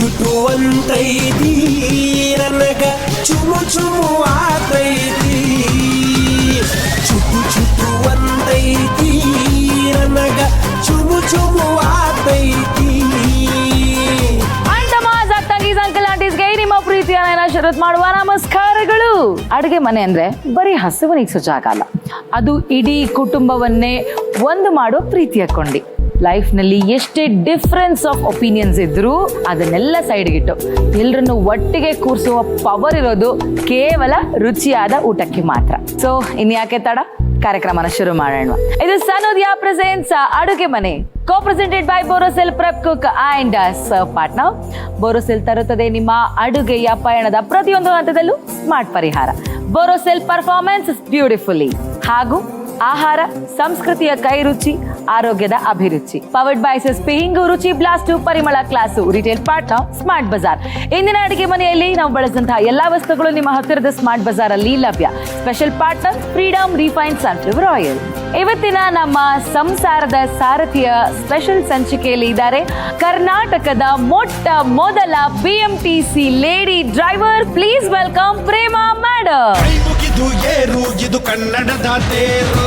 ಚುಟುವಂತೈತಿ ನನಗ ಚುಮು ಚುಮು ಆತೈತಿ ಚುಟುವಂತೈತಿ ನನಗ ಚುಮು ಚುಮು ಆತೈತಿ. ಅಂಕಲ್ ಆಂಟೀಸ್ಗೆ ನಿಮ್ಮ ಪ್ರೀತಿಯ ಶರತ್ ಮಾಡುವ ನಮಸ್ಕಾರಗಳು. ಅಡುಗೆ ಮನೆ ಅಂದ್ರೆ ಬರೀ ಹಸುವನಿಗೆ ಜಾಗ ಅಲ್ಲ, ಅದು ಇಡೀ ಕುಟುಂಬವನ್ನೇ ಒಂದು ಮಾಡೋ ಪ್ರೀತಿಯ ಕೊಂಡಿ. ಲೈಫ್ನಲ್ಲಿ ಎಷ್ಟೇ ಡಿಫ್ರೆನ್ಸ್ ಆಫ್ ಒಪಿನಿಯನ್ಸ್ ಇದ್ರೂ ಅದನ್ನೆಲ್ಲ ಸೈಡ್ಗಿಟ್ಟು ಎಲ್ಲರನ್ನು ಒಟ್ಟಿಗೆ ಕೂರಿಸುವ ಪವರ್ ಇರೋದು ಕೇವಲ ರುಚಿಯಾದ ಊಟಕ್ಕೆ ಮಾತ್ರ. ಸೊ ಇನ್ಯಾಕೆ ತಡ, ಕಾರ್ಯಕ್ರಮನ ಶುರು ಮಾಡೋಣ. ಇದು ಸನೋದಿಯಾ ಪ್ರೆಸೆನ್ಸ್ ಅಡುಗೆ ಮನೆ, co-presented by Borosil prep cook and serve partner. Borosil ತರುತ್ತದೆ ನಿಮ್ಮ ಅಡುಗೆಯ ಪಯಣದ ಪ್ರತಿಯೊಂದು ಹಂತದಲ್ಲೂ ಸ್ಮಾರ್ಟ್ ಪರಿಹಾರ. ಬೋರೋಸಿಲ್ ಪರ್ಫಾರ್ಮೆನ್ಸ್ ಬ್ಯೂಟಿಫುಲಿ ಹಾಗೂ ಆಹಾರ ಸಂಸ್ಕೃತಿಯ ಕೈ ರುಚಿ, ಆರೋಗ್ಯದ ಅಭಿರುಚಿ. ಪವರ್ಡ್ ಬೈ ಎಸ್ಎಸ್ಪಿ ಹಿಂಗು, ರುಚಿ ಬ್ಲಾಸ್ಟು, ಪರಿಮಳ class, retail partner smart Bazaar. ಇಂದಿನ ಅಡುಗೆ ಮನೆಯಲ್ಲಿ ನಾವು ಬಳಸಿದಂತಹ ಎಲ್ಲಾ ವಸ್ತುಗಳು ನಿಮ್ಮ ಹತ್ತಿರದ ಸ್ಮಾರ್ಟ್ ಬಜಾರ್ ಅಲ್ಲಿ ಲಭ್ಯ. Special partner freedom refined sunflower oil. ಇವತ್ತಿನ ನಮ್ಮ ಸಂಸಾರದ ಸಾರಥಿಯ ಸ್ಪೆಷಲ್ ಸಂಚಿಕೆಯಲ್ಲಿ ಇದ್ದಾರೆ ಕರ್ನಾಟಕದ ಮೊಟ್ಟ ಮೊದಲ BMTC lady driver. Please welcome Prema madam. ಇದು ಕನ್ನಡದ ತೇರು,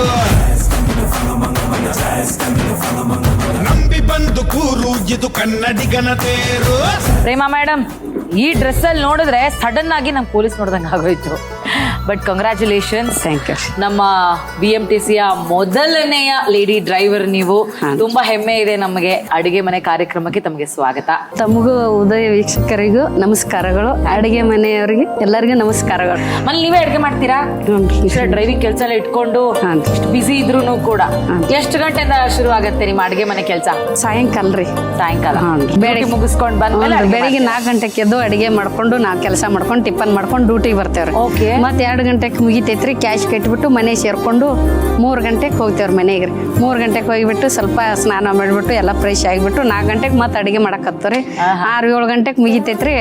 ನಂಬಿ ಬಂದು ಕೂರು, ಇದು ಕನ್ನಡಿಗನ ತೇರು. ಪ್ರೇಮಾ ಮೇಡಮ್, ಈ ಡ್ರೆಸ್ ಅಲ್ಲಿ ನೋಡಿದ್ರೆ ಸಡನ್ ಆಗಿ ನಮ್ ಪೊಲೀಸ್ ನೋಡ್ದಂಗೆ ಆಗೋಯ್ತು. But congratulations. Thank you. ನಮ್ಮ BMTCಯ ಮೊದಲನೆಯ ಲೇಡಿ ಡ್ರೈವರ್ ನೀವು. ತುಂಬಾ ಹೆಮ್ಮೆ ಇದೆ ನಮಗೆ. ಅಡುಗೆ ಮನೆ ಕಾರ್ಯಕ್ರಮಕ್ಕೆ ತಮಗೆ ಸ್ವಾಗತ. ತಮಗೂ ಉದಯ ವೀಕ್ಷಕರಿಗೂ ನಮಸ್ಕಾರಗಳು, ಅಡುಗೆ ಮನೆಯವರಿಗೆ ಎಲ್ಲರಿಗೂ ನಮಸ್ಕಾರಗಳು. ಮನೆ ನೀವೇ ಅಡುಗೆ ಮಾಡ್ತೀರಾ? ಡ್ರೈವಿಂಗ್ ಕೆಲಸ ಎಲ್ಲ ಇಟ್ಕೊಂಡು ಇಷ್ಟು ಬಿಸಿ ಇದ್ರು ಕೂಡ ಎಷ್ಟು ಗಂಟೆಯಿಂದ ಶುರು ಆಗತ್ತೆ ನಿಮ್ಮ ಅಡುಗೆ ಮನೆ ಕೆಲಸ? ಸಾಯಂಕಾಲ ರೀ. ಸಾಯಂಕಾಲ ಬೆಳಿಗ್ಗೆ ಮುಗಿಸ್ಕೊಂಡು ಬಂದ್ಮೇಲೆ ಬೆಳಿಗ್ಗೆ 4 ಗಂಟೆಗೆ ಎದ್ದು ಅಡುಗೆ ಮಾಡ್ಕೊಂಡು ನಾವು ಕೆಲಸ ಮಾಡ್ಕೊಂಡು ಟಿಫನ್ ಮಾಡ್ಕೊಂಡು ಡ್ಯೂಟಿಗೆ ಬರ್ತೇವ್ರಿ. ಓಕೆ. ಮತ್ತೆ 2 ಗಂಟೆಗೆ ಮುಗಿತೈತ್ರಿ, ಕ್ಯಾಶ್ ಕಟ್ಬಿಟ್ಟು ಮನೆ ಸೇರ್ಕೊಂಡು 3 ಗಂಟೆಗೆ ಹೋಗ್ತೇವ್ರಿ ಮನೆಗೆ ರೀ. 3 ಗಂಟೆಗೆ ಹೋಗಿಬಿಟ್ಟು ಸ್ವಲ್ಪ ಸ್ನಾನ ಮಾಡಿಬಿಟ್ಟು ಎಲ್ಲ ಫ್ರೆಶ್ ಆಗಿಬಿಟ್ಟು 4 ಗಂಟೆಗೆ ಮತ್ತೆ ಅಡುಗೆ ಮಾಡಕತ್ತವ್ರಿ. 6-7 ಗಂಟೆಗೆ ಮುಗಿತೈತ್ರಿ,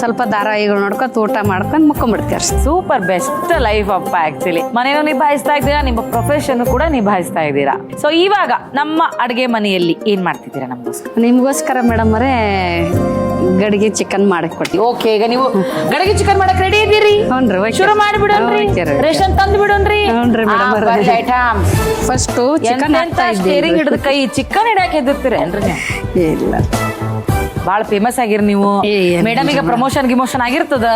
ಸ್ವಲ್ಪ ಧಾರಾವಾಹಿಗಳು ನೋಡ್ಕೊತ ಊಟ ಮಾಡ್ಕೊಂಡು ಮುಕ್ಕೊಂಡ್ಬಿಡ್ತೇವ್ರಿ. ಸೂಪರ್, ಬೆಸ್ಟ್ ಲೈಫ್ ಅಪ್ಪ. ಆಕ್ಚುಲಿ ಮನೇನು ನಿಭಾಯಿಸ್ತಾ ಇದ್ದೀರಾ, ನಿಮ್ಮ ಪ್ರೊಫೆಷನ್ ಕೂಡ ನಿಭಾಯಿಸ್ತಾ ಇದ್ದೀರಾ. ಸೊ ಇವಾಗ ನಮ್ಮ ಅಡುಗೆ ಮನೆಯಲ್ಲಿ ಏನ್ ಮಾಡ್ತಿದ್ದೀರಾ ನಮಗೋಸ್ಕರ? ನಿಮ್ಗೋಸ್ಕರ ಮೇಡಮ್ ಅವರೇ ಗಡಿಗೆ ಚಿಕನ್ ಮಾಡಕ್ ಕೊಡ್ತೀವಿ. ಓಕೆ, ಈಗ ನೀವು ಗಡಿಗೆ ಚಿಕನ್ ಮಾಡಕ್ ರೆಡಿ ಇದ್ದೀರಿ? ಹ್ಞೂ ರೀ. ಶುರು ಮಾಡಿಬಿಡೋಣ್ರಿ. ರೇಷನ್ ತಂದು ಬಿಡೋಣ್ರಿ. ಫಸ್ಟ್ ಚಿಕನ್ ಸ್ಟೇರಿಂಗ್ ಹಿಡಿದ ಕೈ ಚಿಕನ್ ಹಿಡಾಕ್ ಎದ್ದಿರ್ತೀರೇನ್ರಿ? ಇಲ್ಲ, ಬಾಳ ಫೇಮಸ್ ಆಗಿರಿ ನೀವು ಮೇಡಮ್. ಈಗ ಪ್ರಮೋಷನ್ ಗಿಮೋಷನ್ ಆಗಿರ್ತದ?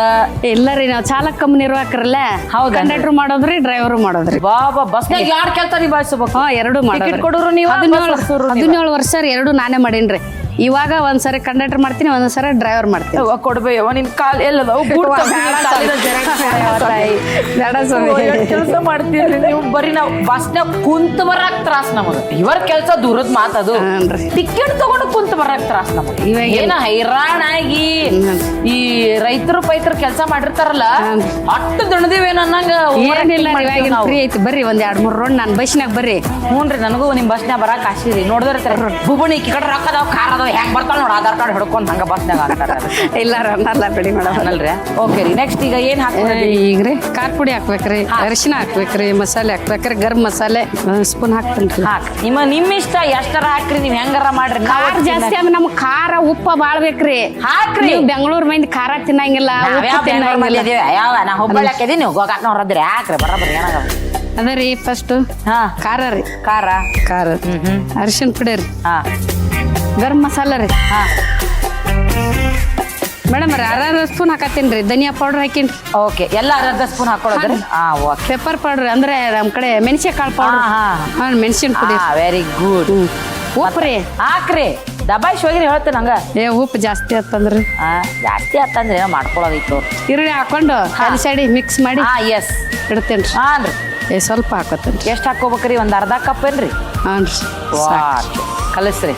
ಇಲ್ಲ ರೀ, ನಾವು ಚಾಲಕ ಕಮ್ ನಿರ್ವಾಹಕರಲ್ಲ. ಹೌದು, ಕಂಡಕ್ಟರ್ ಮಾಡೋದ್ರಿ, ಡ್ರೈವರ್ ಮಾಡೋದ್ರಿ. ಬಾಬಾ, ಬಸ್ನಾಗ ಯಾರು ಕೆಲಸ ನಿಭಾಯಿಸಬೇಕು? ಎರಡು ಮಾಡೋದ್ರಿ. ಕೊಡೋರು ನೀವು? 17 ವರ್ಷ ಎರಡು ನಾನೇ ಮಾಡೀನ್ರಿ. ಇವಾಗ ಒಂದ್ಸರಿ ಕಂಡಕ್ಟರ್ ಮಾಡ್ತೀನಿ, ಒಂದ್ಸರಿ ಡ್ರೈವರ್ ಮಾಡ್ತೀನಿ. ಕೊಡ್ಬೇಯವ ನಿನ್ ಕಾಲ್ ಎಲ್ಲದ ಕೆಲಸ ಮಾಡ್ತೀರಿ ನೀವು. ಬರೀ ನಾವು ಬಸ್ನಾಗ ಕುಂತ ಬರಾಕ್ ತ್ರಾಸ್ ನಮಗ. ಇವರ ಕೆಲಸ ದೂರದ ಮಾತದು. ಟಿಕೆಟ್ ತಗೊಂಡು ಕುಂತ ಬರಾಕ್ ತ್ರಾಸ್ ನಮಗ. ಇವಾಗ ಏನ ಹೈರಾಣಾಗಿ ಈ ರೈತರು ಪೈತರು ಕೆಲಸ ಮಾಡಿರ್ತಾರಲ್ಲ, ಅಷ್ಟು ದಣದೇವೇನ ಅನ್ನಂಗ. ಫ್ರೀ ಐತಿ, ಬರ್ರಿ ಒಂದ್ 2-3 ರೌಂಡ್ ನಾನು ಬಸ್ನಾಗ ಬರ್ರಿ. ಹ್ಞೂನ್ರಿ, ನನಗೂ ನಿಮ್ ಬಸ್ನಾಗ ಬರಾಕ್ ಆಸೆ ರೀ. ನೋಡಿದ್ರೆ ಭೂಬಣಿ ಈ ಕಡೆ ರೊಕ್ಕದಾವ್ ಖಾರ ಹೆಂಗ್ ಬರ್ತಾಳ ನೋಡ, ಆಧಾರ್ ಕಾರ್ಡ್ ಹಿಡ್ಕೊಂಡು ಹಂಗ ಬಸ್ನಾಗ ಹಾಕ್ತಾರ. ಇಲ್ಲ ರನ್ನಲ್ಲ ಬಿಡಿ ಮೇಡಮ್. ಅನ್ನಲ್ರಿ? ಓಕೆ ರೀ. ನೆಕ್ಸ್ಟ್ ಈಗ ಏನ್ ಹಾಕ್ತೀರಿ? ಈಗ ರೀ ಖಾರ ಪುಡಿ ಹಾಕ್ಬೇಕ್ರಿ, ಅರಿಶಿನ ಹಾಕ್ಬೇಕ್ರಿ, ಮಸಾಲೆ ಹಾಕ್ಬೇಕ್ರಿ, ಗರಂ ಮಸಾಲೆ ಸ್ಪೂನ್ ಹಾಕ್ತೇನ್ರಿ. ನಿಮ್ಮ ಇಷ್ಟ, ಎಷ್ಟರ ಹಾಕ್ರಿ, ನೀವ್ ಹೆಂಗಾರ ಮಾಡ್ರಿ. ಖಾರ ಜಾಸ್ತಿ ಆಮೇಲೆ ನಮ್ಗೆ ಖಾರ ಉಪ್ಪ ಬಾಳ್ ಬೇಕ್ರಿ. ಹಾಕ್ರಿ. ಬೆಂಗಳೂರು ಮಂದಿ ಖಾರ ತಿನ್ನಂಗಿಲ್ಲ. ನಾ ಹುಬ್ಬಳ್ಳಿ ಹಾಕಿದೀನಿ, ಗೋಕಾಕ್ನವ್ರದ್ರಿ. ಹಾಕ್ರಿ ಬರೋಬ್ರಿ. ಏನಾಗ ಅದ ರೀ ಫಸ್ಟ್ ಖಾರ ರೀ, ಖಾರ ಅರಿಶಿನ ಪುಡಿ ರೀ, ಗರಂ ಮಸಾಲ ರೀ. ಮೇಡಮ್ ರೀ 1/2 ಸ್ಪೂನ್ ಹಾಕತ್ತೇನ್ರಿ. ಧನಿಯಾ ಪೌಡರ್ ಹಾಕೇನ್ರಿ. ಓಕೆ, ಎಲ್ಲ 1/2 ಸ್ಪೂನ್ ಹಾಕೊಳ್ಳೋದ್ರಿ. ಪೆಪ್ಪರ್ ಪೌಡರ್ ಅಂದ್ರೆ ನಮ್ ಕಡೆ ಮೆಣಸಿನ ಕಾಳು ಪೌಡರ್, ಮೆಣಸಿನ ಪುಡಿ. Very good. ಉಪ್ಪು ರೀ ಹಾಕ್ರಿ. ದಬಾಯಿಸಿ ಹೋಗಿರಿ ಹೇಳ್ತೇನೆ ನಂಗ. ಉಪ್ಪು ಜಾಸ್ತಿ ಆತಂದ್ರಿ. ಜಾಸ್ತಿ ಆತಂದ್ರೆ ಏನೋ ಮಾಡ್ಕೊಳ್ಳೋದಿತ್ತು. ಈರುಳ್ಳಿ ಹಾಕೊಂಡು ಕಲಸಾಡಿ ಮಿಕ್ಸ್ ಮಾಡಿ ಎಸ್ ಇಡ್ತೇನ್ರಿ. ಹಾನ್ರಿ. ಸ್ವಲ್ಪ ಹಾಕೋತೇನ್ರಿ. ಎಷ್ಟು ಹಾಕೋಬೇಕ್ರಿ? ಒಂದ್ 1/2 ಕಪ್ ಏನ್ರಿ? ಹಾನ್ರಿ. ಕಲಸ್ರಿ.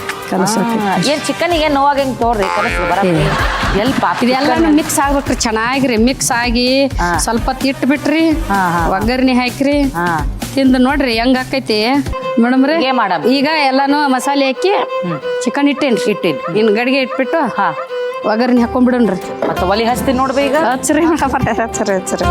ಏನ್ ಚಿಕನ್ಗೆ ಏನ್ ನೋವಾಗ ಹೆಂಗ್ ತೋರ್ರಿ ಕಲಸ್ರಿ. ಬರ ಇದೆಲ್ಲ ಮಿಕ್ಸ್ ಆಗ್ಬೇಕ್ರಿ ಚೆನ್ನಾಗಿರಿ. ಮಿಕ್ಸ್ ಆಗಿ ಸ್ವಲ್ಪ ಹೊತ್ತು ಬಿಟ್ರಿ, ಒಗ್ಗರಣೆ ಹಾಕ್ರಿ, ತಿಂದು ನೋಡ್ರಿ ಹೆಂಗ್ ಆಕೈತಿ ಮೇಡಮ್ ರೀ. ಈಗ ಎಲ್ಲಾನು ಮಸಾಲೆ ಹಾಕಿ ಚಿಕನ್ ಇಟ್ಟೇನ್ರಿ. ಇನ್ ಗಡಿಗೆ ಇಟ್ಬಿಟ್ಟು ಒಗ್ಗರಣೆ ಹಾಕೊಂಡ್ಬಿಡೋಣ್ರಿ. ಮತ್ತೆ ಒಲಿ ಹಚ್ತೀನಿ ನೋಡ್ರಿ. ಈಗ ಹಚ್ಚ್ರಿ ಮೇಡಮ್, ಹಚ್ಚ್ರಿ.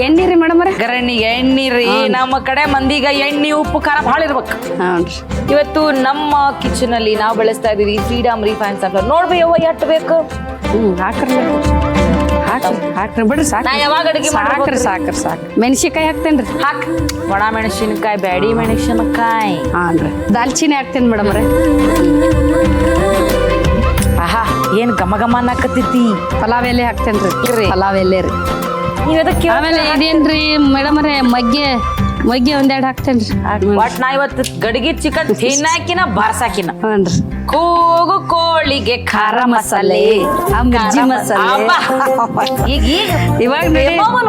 ಎಣ್ಣಿ ರೀ ಮೇಡಮ್ ರೀ ಗರಣಿಗೆ ಎಣ್ಣಿ ರೀ. ನಮ್ಮ ಕಡೆ ಮಂದಿಗ ಎಣ್ಣೆ ಉಪ್ಪು ಖಾರ ಭಾಳ ಇರ್ಬೇಕು. ಹ್ಞೂ ಇವತ್ತು ನಮ್ಮ ಕಿಚನ್ ಅಲ್ಲಿ ನಾವು ಬೆಳೆಸ್ತಾ ಇದೀವಿ ಫ್ರೀಡಮ್ ರಿಫೈನ್ ಸನ್ಫ್ಲವರ್. ನೋಡ್ಬಿ ಯವ್ವ ಎಟ್ಟು ಬೇಕು. ಹಾಕ್ರಿ ಹಾಕ್ರಿ ಬಿಡ್ರಿ ಸಾಕು. ನಾ ಯಾವಾಗ ಅಡಿಗೆ ಸಾಕ್ರಿ ಮೆಣಸಿನ್ಕಾಯಿ ಹಾಕ್ತೇನ್ರಿ. ಹಾಕ್ ಒಣ ಮೆಣಸಿನಕಾಯಿ, ಬ್ಯಾಡಿ ಮೆಣಸಿನಕಾಯಿ. ಹಾಂ ರೀ ದಾಲ್ಚಿನ್ನಿ ಹಾಕ್ತೇನೆ ಮೇಡಮ್ ರೀ. ಆಹಾ ಏನ್ ಘಮ ಘಮ ಅನ್ನಕತ್ತೈತಿ. ಪಲಾವ್ ಎಲೆ ಹಾಕ್ತೇನ್ರಿ. ಪಲಾವ್ ಎಲೆ ರೀ. ನೀವ್ ಅದಕ್ಕೆ ಆಮೇಲೆ ಇದೇನ್ರಿ ಮೇಡಮ್ ರೇ ಮಗ್ಗೆ ಒಂದೆರಡು ಹಾಕ್ತೇನ್ರಿ. ಒಟ್ ನಾ ಇವತ್ತು ಗಡಿಗೆ ಚಿಕನ್ ತಿನ್ನಾಕಿನ ಬಾರ್ಸಾಕಿನ. ಹ್ಞೂನ್ರಿ. ಕೂಗು ಕೋಳಿಗೆ ಖಾರ ಮಸಾಲೆ, ಮಿರ್ಚಿ ಮಸಾಲೆ. ಈಗ ಇವಾಗ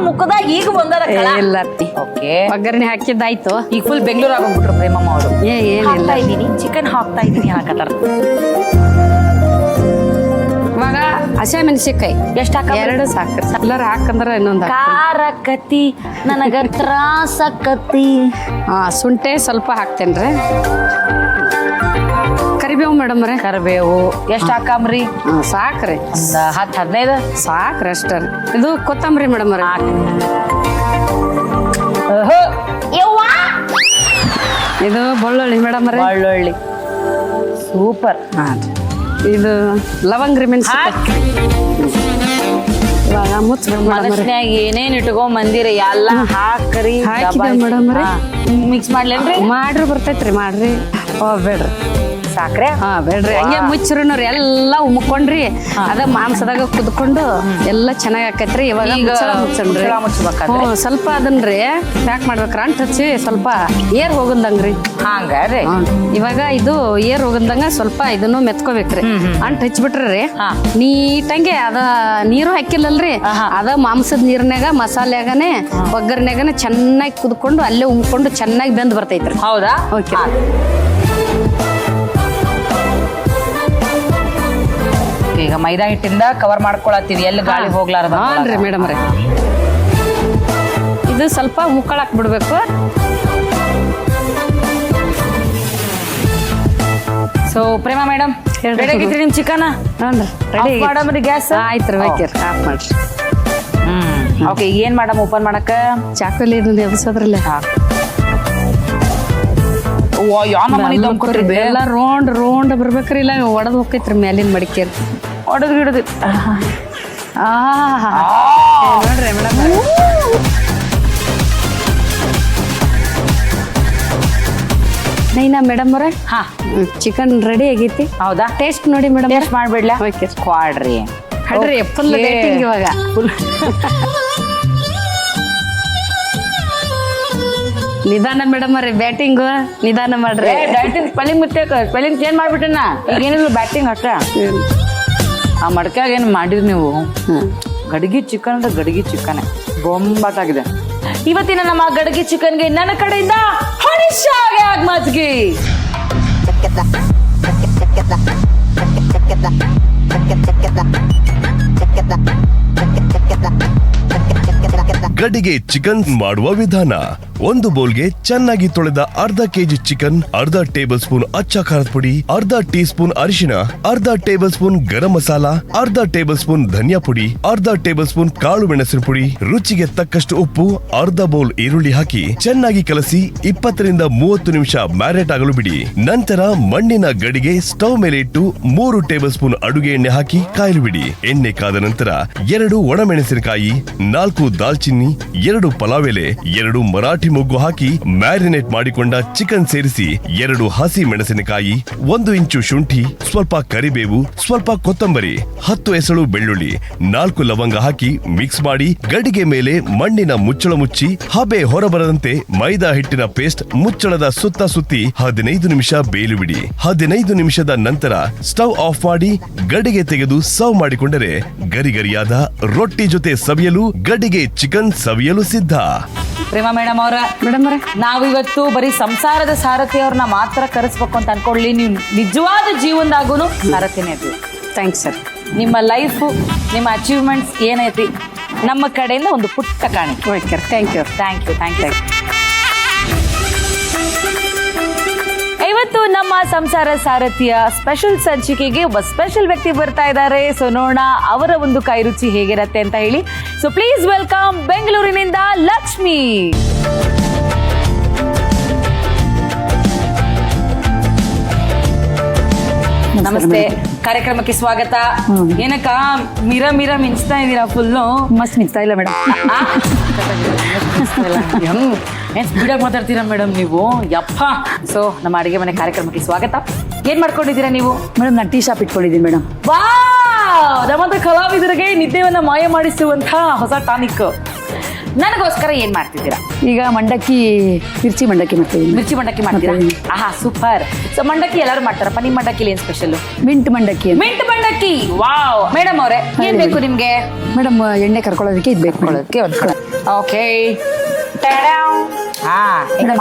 ಮುಖದಾಗ ಈಗ ಬಂದದ. ಇಲ್ಲ ಓಕೆ ಒಗ್ಗರಣೆ ಹಾಕಿದ್ದಾಯ್ತು. ಈಗ ಫುಲ್ ಬೆಂಗಳೂರು ಆಗೋಗ್ಬಿಟ್ರು ಪ್ರೇಮಮ್ಮ ಅವರು. ಏನಿಲ್ಲ ಇದೀನಿ ಚಿಕನ್ ಹಾಕ್ತಾ ಇದೀನಿ ಹಾಕತ್ತಾರ. ಇವಾಗ ಹಸಿ ಮೆಣಸಿನ್ಕಾಯಿ ಎಷ್ಟು ಹಾಕ? 2 ಸಾಕ್ರಿ. ಎಲ್ಲರೂ ಹಾಕಂದ್ರೆ ಇನ್ನೊಂದು ಖಾರಕತಿ ನನಗ ತ್ರಾಸಕತಿ. ಶುಂಠಿ ಸ್ವಲ್ಪ ಹಾಕ್ತೇನ್ರಿ. ಕರಿಬೇವು ಮೇಡಮ್ ರೀ. ಕರಿಬೇವು ಎಷ್ಟು ಹಾಕಮ್ರಿ? ಸಾಕ್ರಿ. ಒಂದು 10-15 ಸಾಕ್ರಿ ಅಷ್ಟೇ ರೀ. ಇದು ಕೊತ್ತಂಬರಿ ಮೇಡಮ್ ರೀ. ಇದು ಬೆಳ್ಳುಳ್ಳಿ ಮೇಡಮ್ ರೀ. ಬೆಳ್ಳುಳ್ಳಿ ಸೂಪರ್. ಇದು ಲವಂಗ್ರಿ ಮೆಣಸಿನ್ಕಾಯಿ. ಇವಾಗ ಮನಸ್ನ್ಯಾಗ ಏನೇನ್ ಇಟ್ಕೊಂಡ್ ಮಂದಿರ ಎಲ್ಲ ಹಾಕ್ರಿ. ಮೇಡಮ್ ರೀ ಮಿಕ್ಸ್ ಮಾಡ್ಲೇನ್ರಿ? ಮಾಡ್ರಿ ಬರ್ತೈತ್ರಿ ಮಾಡ್ರಿ. ಬೇಡ್ರಿ ಸಾಕ್ರೆ. ಬೇಡ್ರಿ ಹಂಗೆ ಮುಚ್ಚಿರುನು ಎಲ್ಲ ಉಮ್ಕೊಂಡ್ರಿ. ಅದ ಮಾಂಸದಾಗ ಕುದ್ಕೊಂಡು ಎಲ್ಲ ಚೆನ್ನಾಗಿ ಆಕೈತ್ರಿ. ಇವಾಗ ಮುಚ್ಚಣ್ರಿ. ಸ್ವಲ್ಪ ಅದನ್ರಿ ಪ್ಯಾಕ್ ಮಾಡ್ಬೇಕ್ರ ಅಂಟ್ ಹಚ್ಚಿ ಸ್ವಲ್ಪ ಏರ್ ಹೋಗಂದಂಗ್ರಿ. ಹಂಗ್ರಿ. ಇವಾಗ ಇದು ಏರ್ ಹೋಗಂದಂಗ ಸ್ವಲ್ಪ ಇದನ್ನು ಮೆತ್ಕೋಬೇಕ್ರಿ. ಅಂಟ್ ಹಚ್ಬಿಟ್ರಿ ನೀಟಂಗೆ ಅದ ನೀರು ಹಾಕಿಲ್ಲಲ್ರಿ. ಅದ ಮಾಂಸದ ನೀರ್ನಾಗ ಮಸಾಲೆಯಾಗನೆ ಒಗ್ಗರ್ನ್ಯಾಗನೆ ಚೆನ್ನಾಗಿ ಕುದ್ಕೊಂಡು ಅಲ್ಲೇ ಉಮ್ಕೊಂಡು ಚೆನ್ನಾಗಿ ಬೆಂದ್ ಬರ್ತೈತ್ರಿ. ಹೌದಾ? ಓಕೆ. ಈಗ ಮೈದಾ ಹಿಟ್ಟಿಂದ ಕವರ್ ಮಾಡ್ಕೊಳತ್ತೀವಿ ಎಲ್ಲಿ ಗಾಳಿ ಹೋಗ್ಲಾರ್ದ. ಹಾನ್ರಿ ಮೇಡಮ್ ರೀ. ಇದು ಸ್ವಲ್ಪ ಮುಕ್ಕಳಾಕ್ ಬಿಡ್ಬೇಕು. ಸೊ ಪ್ರೇಮ ಮೇಡಮ್ ರೆಡಿ ಆಗಿದ್ರಿ ನಿಮ್ ಚಿಕನ್? ರೆಡಿ ಮಾಡಮ್ರಿ ಗ್ಯಾಸ್? ಆಯ್ತು ಬೇಕಿರಿ ಆಫ್ ಮಾಡ್ರಿ. ಓಕೆ ಏನ್ ಮಾಡಮ್ ಓಪನ್ ಮಾಡಕ್ಕ? ಚಾಕುಲಿ ಎಬ್ಸೋದ್ರಲ್ಲ. ಎಲ್ಲ ರೌಂಡ್ ಬರ್ಬೇಕ್ರಿ. ಇಲ್ಲ ಒಡದ್ ಹೋಗ್ತೈತ್ರಿ ಮ್ಯಾಲಿನ ಮಡಿಕೇರಿ. ಒಡದ್ ಗಿಡದ್ ನೋಡ್ರಿ ಮೇಡಮ್. ನೈನಾ ಮೇಡಮ್ ಅವ್ರೆ ಚಿಕನ್ ರೆಡಿ ಆಗೈತಿ. ಹೌದಾ? ಟೇಸ್ಟ್ ನೋಡಿ ಮೇಡಮ್. ಟೇಸ್ಟ್ ಮಾಡ್ಬಿಡ್ಲಾ? ಓಕೆ ಕ್ವಾಡ್ರಿ ಹೇಳ್ರಿ ಫುಲ್ ಡೇಟಿಂಗ್ ಇವಾಗ. ನಿಧಾನ ಮೇಡಮ್ ಅವ್ರಿ ಬ್ಯಾಟಿಂಗ್ ನಿಧಾನ ಮಾಡ್ರಿ. Batting spelling mistake. Spelling change ಮಾಡ್ಬಿಟ್ಟೆನ. ಈಗ ಏನಿಲ್ಲ ಬ್ಯಾಟಿಂಗ್ ಅಷ್ಟೇ. ಆ ಮಡ್ಕ್ಯಾಗ ಏನು ಮಾಡಿದ್ರಿ ನೀವು? ಗಡಿಗೆ ಚಿಕನ್ ಅಂದ್ರೆ ಗಡಿಗೆ ಚಿಕನ್ ಬೊಂಬಾಟಾಗಿದೆ. ಇವತ್ತಿನ ನಮ್ಮ ಗಡಿಗೆ ಚಿಕನ್ಗೆ ನನ್ನ ಕಡೆಯಿಂದ ಹಣಿಶಾಗೆ ಆಗ್ಮಜ್ಗಿ. ಗಡಿಗೆ ಚಿಕನ್ ಮಾಡುವ ವಿಧಾನ: ಒಂದು ಬೌಲ್ಗೆ ಚೆನ್ನಾಗಿ ತೊಳೆದ ಅರ್ಧ ಕೆಜಿ ಚಿಕನ್, ಅರ್ಧ ಟೇಬಲ್ ಸ್ಪೂನ್ ಅಚ್ಚ ಖಾರದ ಪುಡಿ, ಅರ್ಧ ಟೀ ಸ್ಪೂನ್ ಅರಿಶಿನ, ಅರ್ಧ ಟೇಬಲ್ ಸ್ಪೂನ್ ಗರಂ ಮಸಾಲ, ಅರ್ಧ ಟೇಬಲ್ ಸ್ಪೂನ್ ಧನಿಯಾ ಪುಡಿ, ಅರ್ಧ ಟೇಬಲ್ ಸ್ಪೂನ್ ಕಾಳು ಮೆಣಸಿನ ಪುಡಿ, ರುಚಿಗೆ ತಕ್ಕಷ್ಟು ಉಪ್ಪು, ಅರ್ಧ ಬೌಲ್ ಈರುಳ್ಳಿ ಹಾಕಿ ಚೆನ್ನಾಗಿ ಕಲಸಿ 20 ರಿಂದ 30 ನಿಮಿಷ ಮ್ಯಾರಿನೇಟ್ ಆಗಲು ಬಿಡಿ. ನಂತರ ಮಣ್ಣಿನ ಗಡಿಗೆ ಸ್ಟವ್ ಮೇಲೆ ಇಟ್ಟು 3 ಟೇಬಲ್ ಸ್ಪೂನ್ ಅಡುಗೆ ಎಣ್ಣೆ ಹಾಕಿ ಕಾಯಲು ಬಿಡಿ. ಎಣ್ಣೆ ಕಾದ ನಂತರ 2 ಒಣಮೆಣಸಿನಕಾಯಿ, 4 ದಾಲ್ಚಿನ್ನಿ, 2 ಪಲಾವ್ ಎಲೆ, 2 ಮರಾಠಿ ಮೊಗ್ಗು ಹಾಕಿ ಮ್ಯಾರಿನೇಟ್ ಮಾಡಿಕೊಂಡ ಚಿಕನ್ ಸೇರಿಸಿ 2 ಹಸಿ ಮೆಣಸಿನಕಾಯಿ, 1 ಇಂಚು ಶುಂಠಿ, ಸ್ವಲ್ಪ ಕರಿಬೇವು, ಸ್ವಲ್ಪ ಕೊತ್ತಂಬರಿ, 10 ಎಸಳು ಬೆಳ್ಳುಳ್ಳಿ, 4 ಲವಂಗ ಹಾಕಿ ಮಿಕ್ಸ್ ಮಾಡಿ ಗಡಿಗೆ ಮೇಲೆ ಮಣ್ಣಿನ ಮುಚ್ಚಳ ಮುಚ್ಚಿ ಹಬೆ ಹೊರಬರದಂತೆ ಮೈದಾ ಹಿಟ್ಟಿನ ಪೇಸ್ಟ್ ಮುಚ್ಚಳದ ಸುತ್ತ ಸುತ್ತಿ 15 ನಿಮಿಷ ಬೇಯಲು ಬಿಡಿ. 15 ನಿಮಿಷದ ನಂತರ ಸ್ಟವ್ ಆಫ್ ಮಾಡಿ ಗಡಿಗೆ ತೆಗೆದು ಸರ್ವ್ ಮಾಡಿಕೊಂಡರೆ ಗರಿಗರಿಯಾದ ರೊಟ್ಟಿ ಜೊತೆ ಸವಿಯಲು ಗಡಿಗೆ ಚಿಕನ್ ಸವಿಯಲು ಸಿದ್ಧ. ಪ್ರೇಮ ಮೇಡಮ್ ಅವ್ರ ನಾವಿವತ್ತು ಬರೀ ಸಂಸಾರದ ಸಾರಥಿ ಅವ್ರನ್ನ ಮಾತ್ರ ಕರೆಸ್ಬೇಕು ಅಂತ ಅನ್ಕೊಳ್ಳಿ. ನೀವು ನಿಜವಾದ ಜೀವನದಾಗೂ ಸಾರಥಿನೇ ಅದು. Thanks sir. ನಿಮ್ಮ ಲೈಫು ನಿಮ್ಮ ಅಚೀವ್ಮೆಂಟ್ಸ್ ಏನೈತಿ ನಮ್ಮ ಕಡೆಯಿಂದ ಒಂದು ಪುಟ್ಟ ಕಾಣಿಕೆ. Okay thank you. Thank you. ಇವತ್ತು ನಮ್ಮ ಸಂಸಾರ ಸಾರಥಿಯ ಸ್ಪೆಷಲ್ ಸಂಚಿಕೆಗೆ ಒಬ್ಬ ಸ್ಪೆಷಲ್ ವ್ಯಕ್ತಿ ಬರ್ತಾ ಇದ್ದಾರೆ. ಸೊ ನೋಡೋಣ ಅವರ ಒಂದು ಕೈ ರುಚಿ ಹೇಗಿರತ್ತೆ ಅಂತ ಹೇಳಿ. ಸೊ ಪ್ಲೀಸ್ ವೆಲ್ಕಮ್ ಬೆಂಗಳೂರಿನಿಂದ ಲಕ್ಷ್ಮಿ. ನಮಸ್ತೆ, ಕಾರ್ಯಕ್ರಮಕ್ಕೆ ಸ್ವಾಗತ. ಏನಕ್ಕ ಮಿರ ಮಿಂಚ್ತಾ ಇದೀರಾ ಫುಲ್ಲು? ಮಸ್ತ್ ಮಿಂಚ್ತಾ ಇಲ್ಲ ಮೇಡಮ್. ಏನ್ ಸ್ಪೀಡಾಗಿ ಮಾತಾಡ್ತೀರಾ ಮೇಡಮ್ ನೀವು? ಯಪ್ಪ. ಸೊ ನಮ್ಮ ಅಡಿಗೆ ಮನೆ ಕಾರ್ಯಕ್ರಮಕ್ಕೆ ಸ್ವಾಗತ. ಏನ್ ಮಾಡ್ಕೊಂಡಿದ್ದೀರಾ ನೀವು? ಮೇಡಮ್ ನಾನು ಟೀ ಶಾಪ್ ಇಟ್ಕೊಂಡಿದ್ದೀನಿ ಮೇಡಮ್. ವಾ, ನಮ್ಮಂತ ಕಲಾವಿದರಿಗೆ ನಿದ್ದೆಯನ್ನ ಮಾಯ ಮಾಡಿಸುವಂತ ಹೊಸ ಟಾನಿಕ್. ನನಗೋಸ್ಕರ ಏನ್ ಮಾಡ್ತಿದ್ದೀರಾ? ಈಗ ಮಂಡಕ್ಕಿ ಮಿರ್ಚಿ ಮಂಡಕ್ಕಿ ಮಾಡ್ತೀವಿ. ಮಿರ್ಚಿ ಮಂಡಕ್ಕಿ ಮಾಡ್ತೀರಾ? ಆಹಾ, ಸೂಪರ್. ಸೊ ಮಂಡಕ್ಕಿ ಎಲ್ಲರೂ ಮಾಡ್ತಾರಪ್ಪ, ನಿಮ್ಮ ಮಂಡಕ್ಕಿಲಿ ಏನ್ ಸ್ಪೆಷಲ್? ಮಿಂಟ್ ಮಂಡಕ್ಕಿ. ಮಿಂಟ್ ಮಂಡಕ್ಕಿ, ವಾವ್. ಮೇಡಮ್ ಅವರೇ, ಏನ್ ಬೇಕು ನಿಮ್ಗೆ? ಮೇಡಮ್ ಎಣ್ಣೆ ಕರ್ಕೊಳ್ಳೋದಕ್ಕೆ ಇದು ಬೇಕು. ಓಕೆ.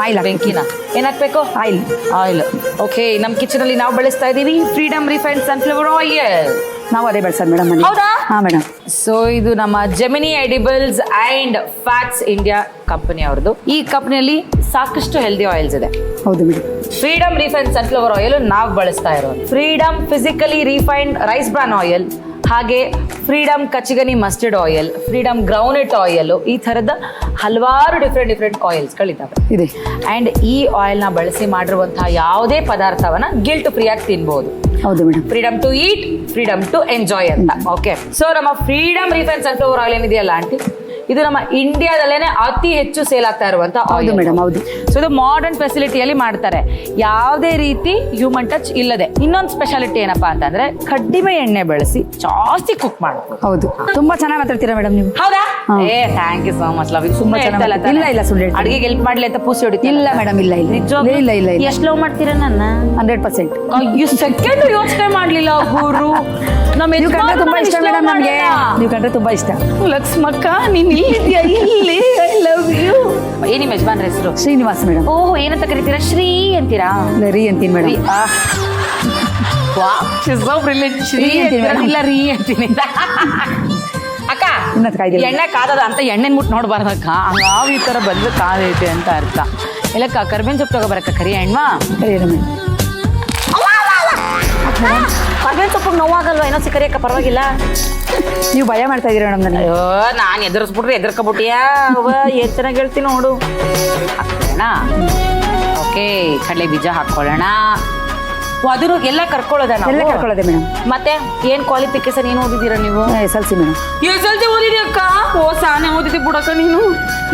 ಆಯಿಲ್ ಬೆಂಕಿನ ಏನ್ ಹಾಕ್ಬೇಕು? ಆಯಿಲ್. ಓಕೆ, ನಮ್ಮ ಕಿಚನ್ ಅಲ್ಲಿ ನಾವು ಬಳಸ್ತಾ ಇದೀವಿ ಫ್ರೀಡಮ್ ರಿಫೈನ್ಡ್ ಸನ್ಫ್ಲವರ್ ಆಯಿಲ್. ನಾವು ಅದೇ ಬಳಸೋದು ಮೇಡಮ್. ಹೌದಾ? ಹಾ ಮೇಡಮ್. ಸೊ ಇದು ನಮ್ಮ Gemini edibles and fats India company ಅವ್ರದ್ದು. ಈ ಕಂಪನಿಯಲ್ಲಿ ಸಾಕಷ್ಟು ಹೆಲ್ದಿ ಆಯಿಲ್ಸ್ ಇದೆ. ಹೌದು madam. Freedom refined sunflower oil ನಾವು ಬಳಸ್ತಾ ಇರೋದು. Freedom physically refined rice bran oil, ಹಾಗೆ ಫ್ರೀಡಮ್ ಕಚಿಗನಿ mustard oil, Freedom groundnut oil, ಈ ಥರದ ಹಲವಾರು ಡಿಫ್ರೆಂಟ್ ಆಯಿಲ್ಸ್ಗಳಿದ್ದಾವೆ ಇದೆ. ಆ್ಯಂಡ್ ಈ ಆಯಿಲ್ನ ಬಳಸಿ ಮಾಡಿರುವಂತಹ ಯಾವುದೇ ಪದಾರ್ಥವನ್ನ ಗಿಲ್ಟ್ ಫ್ರೀ ಆಗಿ ತಿನ್ಬೋದು. ಹೌದು madam. Freedom to eat, freedom to enjoy ಅಂತ. ಓಕೆ, ಸೊ ನಮ್ಮ ಫ್ರೀಡಮ್ ರಿಫೈನ್ ಸನ್ಫ್ಲವರ್ ಆಯಿಲ್ ಏನಿದೆಯಲ್ಲ ಆಂಟಿ, ಇದು ನಮ್ಮ ಇಂಡಿಯಾದಲ್ಲೇನೆ ಅತಿ ಹೆಚ್ಚು ಸೇಲ್ ಆಗ್ತಾ ಇರುವಂತ ಆಯಿಲ್ ಮೇಡಮ್. ಹೌದು. ಸೊ ಇದು ಮಾಡರ್ನ್ ಫೆಸಿಲಿಟಿಯಲ್ಲಿ ಮಾಡ್ತಾರೆ, ಯಾವುದೇ ರೀತಿ ಹ್ಯೂಮನ್ ಟಚ್ ಇಲ್ಲದೆ. ಇನ್ನೊಂದು ಸ್ಪೆಷಾಲಿಟಿ ಏನಪ್ಪಾ ಅಂತಂದ್ರೆ ಕಡಿಮೆ ಎಣ್ಣೆ ಬಳಸಿ ಜಾಸ್ತಿ ಕುಕ್ ಮಾಡ್ಬೋದು. ಹೌದು, ತುಂಬಾ ಚೆನ್ನಾಗಿ ಮಾತಾಡ್ತೀರಾ ಮೇಡಮ್ ನೀವು. ಹೌದಾ? ಏ thank you so much love. ತುಂಬಾ ಚೆನ್ನಾಗಿ. ಇಲ್ಲ ಸುಳ್ಳು ಅಡಿಗೆ ಹೆಲ್ಪ್ ಮಾಡ್ಲಿ ಅಂತ ಪೂಸಿ ಹೊಡಿತೀನಿ. ಇಲ್ಲ ಮೇಡಮ್, ಇಲ್ಲ ಇಲ್ಲ. ಎಷ್ಟು ಲವ್ ಮಾಡ್ತೀರಾ ನನ್ನ? 100%. ಅಯ್ಯೋ, ಸೆಕೆಂಡ್ ಯೋಚನೆ ಮಾಡ್ಲಿಲ್ಲ ಗುರು. ನೀವು ಕಂಡ್ರೆ ತುಂಬಾ ಇಷ್ಟ ಮೇಡಮ್ ನಮ್ಗೆ. ನೀವು ಕಂಡ್ರೆ ತುಂಬಾ ಇಷ್ಟ. ಲಕ್ಷ್ಮಕ್ಕ, ನೀನ್ ಇಲ್ಲಿದ್ಯಾ? ಇಲ್ಲಿ ಐ ಲವ್ ಯು. ಏನ್ ನಿಮ್ಮ ಯಜಮಾನ್ರ ಹೆಸರು? ಶ್ರೀನಿವಾಸ್ ಮೇಡಮ್. ಓಹ್, ಏನಂತ ಕರಿತೀರಾ? ಶ್ರೀ ಅಂತೀರಾ? ರೀ ಅಂತೀನಿ ಮೇಡಮ್. ಶ್ರೀ ಇಲ್ಲ ರೀ ಅಂತೀನಿ. ಅಕ್ಕ, ಎಣ್ಣೆ ಕಾದದ ಅಂತ ಎಣ್ಣೆ ಮುಟ್ಟು ನೋಡ್ಬಾರ್ದಕ್ಕ. ಹಂಗಾವ್ ಈ ತರ ಬಂದ್ರೆ ಕಾದೈತೆ ಅಂತ ಅರ್ಥ. ಇಲ್ಲಕ್ಕ ಕರ್ಬೇವಿನ ಸೊಪ್ಪು ತಗೋಬರಕ್ಕ. ಕರಿ ಹೆಣ್ಮಾ? ಕರ್ಬೇವಿನ ಸೊಪ್ಪಿಗೆ ನೋವಾಗಲ್ವಾ? ಏನೋ ಸಿಕ್ಕರಿಯಕ್ಕ, ಪರವಾಗಿಲ್ಲ. ನೀವು ಭಯ ಮಾಡ್ತಾ ಇದೀರ ಮೇಡಮ್ ನನಗೆ. ಅಯ್ಯೋ, ನಾನು ಎದುರಿಸ್ಬಿಟ್ರೆ ಎದುರ್ಕೊಬಿಟ್ಟಿಯಾ? ಎಷ್ಟು ಚೆನ್ನಾಗಿ ಹೇಳ್ತೀನಿ ನೋಡು. ಹಾಕೊಳ್ಳೋಣ. ಓಕೆ, ಕಡಲೆ ಬೀಜ ಹಾಕೊಳ್ಳೋಣ. ಅದನ್ನು ಎಲ್ಲ ಕರ್ಕೊಳ್ಳೋದ? ಎಲ್ಲ ಕರ್ಕೊಳ್ಳೋದೆ ಮೇಡಮ್. ಮತ್ತೆ ಏನ್ ಕ್ವಾಲಿಫಿಕೇಶನ್ ಏನು ಓದಿದ್ದೀರಾ ನೀವು? SLC madam. SLC ಓದಿದ್ಯಾ ಅಕ್ಕ? ಓ, ಸಾನೆ ಓದಿದ್ದಿ ಬಿಡಕ್ಕ ನೀನು.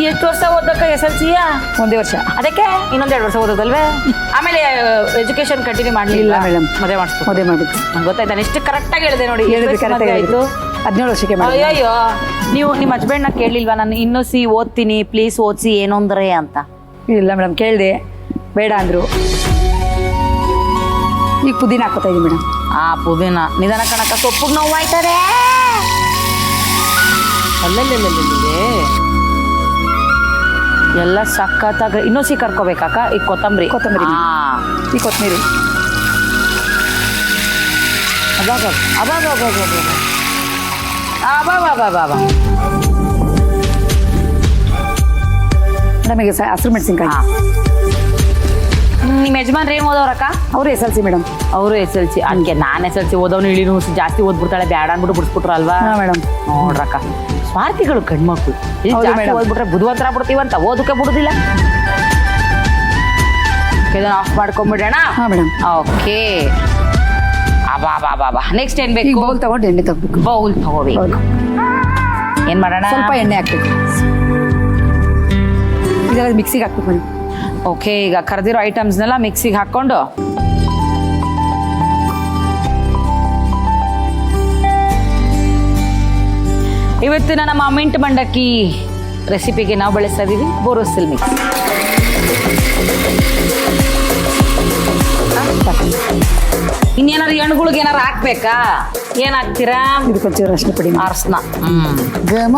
ಎಷ್ಟು ವರ್ಷ ಓದಕ್ಕ SLC? 1 ವರ್ಷ. ಅದಕ್ಕೆ ಇನ್ನೊಂದ್ 2 ವರ್ಷ ಓದೋದಲ್ವೇ? ಆಮೇಲೆ ಎಜುಕೇಶನ್ ಕಂಟಿನ್ಯೂ ಮಾಡ್ಲಿಲ್ಲ ಮೇಡಮ್. ಮದುವೆ ಮಾಡಿಸ್ಬೇಕು. ಮದುವೆ ಮಾಡ್ಬೇಕು. ನಂಗೆ ಗೊತ್ತಾಯ್ತು. ನಾನು ಎಷ್ಟು ಕರೆಕ್ಟಾಗಿ ಹೇಳಿದೆ ನೋಡಿ. ಆಯ್ತು 17 ವರ್ಷಕ್ಕೆ. ಅಯ್ಯೋ, ನೀವು ನಿಮ್ಮ ಹಸ್ಬೆಂಡ್ನ ಕೇಳಿಲ್ವಾ ನಾನು ಇನ್ನೂ ಓದ್ತೀನಿ ಪ್ಲೀಸ್ ಓದಿಸಿ ಏನು ಅಂದ್ರೆ ಅಂತ? ಇಲ್ಲ ಮೇಡಮ್, ಕೇಳಿದೆ, ಬೇಡ ಅಂದ್ರು. ಈಗ ಪುದೀನ ಹಾಕೋತಾ ಇದೀನಿ ಮೇಡಮ್. ಪುದೀನ ನಿಧಾನ ಕಣಕ್ಕ, ಸೊಪ್ಪು ನೋವು ಆಯ್ತದೆ. ಅಲ್ಲೇ ಎಲ್ಲ ಸಕ್ಕತ್ತಾಗ. ಇನ್ನೂ ಕರ್ಕೋಬೇಕಾಕ. ಈಗ ಕೊತ್ತಂಬರಿ. ಈ ಕೊತ್ತಂಬರಿ. ನಮಗೆ ಹಸಿರು ಮೆಣಸಿನ್ಕಾಯಿ. ನಿಮ್ಮ ಯಜಮಾನ್ರು ಏನು ಓದೋರಕ್ಕ? ಅವರು SLC ಮೇಡಮ್. ಅವರು SLC. ಅದಕ್ಕೆ ನಾನು SLC ಓದೋನು ಇಳಿನು ಜಾಸ್ತಿ ಓದ್ಬಿಡ್ತಾಳೆ, ಬೇಡ ಅನ್ಬಿಟ್ಟು ಬಿಡಿಸ್ಬಿಟ್ರು ಅಲ್ವಾ? ಮೇಡಮ್. ನೋಡ್ರಕ್ಕ, ಸ್ವಾರ್ಥಿಗಳು ಗಂಡ್ಮಕ್ಳು. ಓದ್ಬಿಟ್ರೆ ಬುದ್ಧಿವಂತರ ಬಿಡ್ತೀವಂತ ಓದಕ್ಕೆ ಬಿಡುದಿಲ್ಲ. ಇದನ್ನ ಆಫ್ ಮಾಡ್ಕೊಂಡ್ಬಿಡೋಣ. ಹಾ ಮೇಡಮ್. ಓಕೆ. ಬಾ ನೆಕ್ಸ್ಟ್ ಏನ್ ಬೇಕು? ಬೌಲ್ ತಗೊಂಡು ಎಣ್ಣೆ ತಗೋಬೇಕು. ಬೌಲ್ ತಗೋಬೇಕು. ಏನ್ ಮಾಡೋಣ? ಸ್ವಲ್ಪ ಎಣ್ಣೆ ಹಾಕ್ಬೇಕು. ಇದೆಲ್ಲ ಮಿಕ್ಸಿಗೆ ಹಾಕ್ಬೇಕು ಮೇಡಮ್. ಓಕೆ, ಈಗ ಕರೆದಿರೋ ಐಟಮ್ಸ್ನೆಲ್ಲ ಮಿಕ್ಸಿಗೆ ಹಾಕೊಂಡು ಇವತ್ತಿನ ನಮ್ಮ ಮಿಂಟ್ ಮಂಡಕ್ಕಿ ರೆಸಿಪಿಗೆ ನಾವು ಬಳಸ್ತಾ ಇದೀವಿ ಬೋರೋಸಿಲ್ ಮಿಕ್ಸ್. ಇನ್ನೇನಾದ್ರು ಎಣ್ಣುಗಳಿಗೆ ಏನಾರು ಹಾಕ್ಬೇಕಾ? ಏನ್ ಹಾಕ್ತೀರಾ? ಇದಕ್ಕೊಂಚೂರು ಅರಿಶಿನ ಪುಡಿ. ಅರ್ಶಿನ. ಗಮ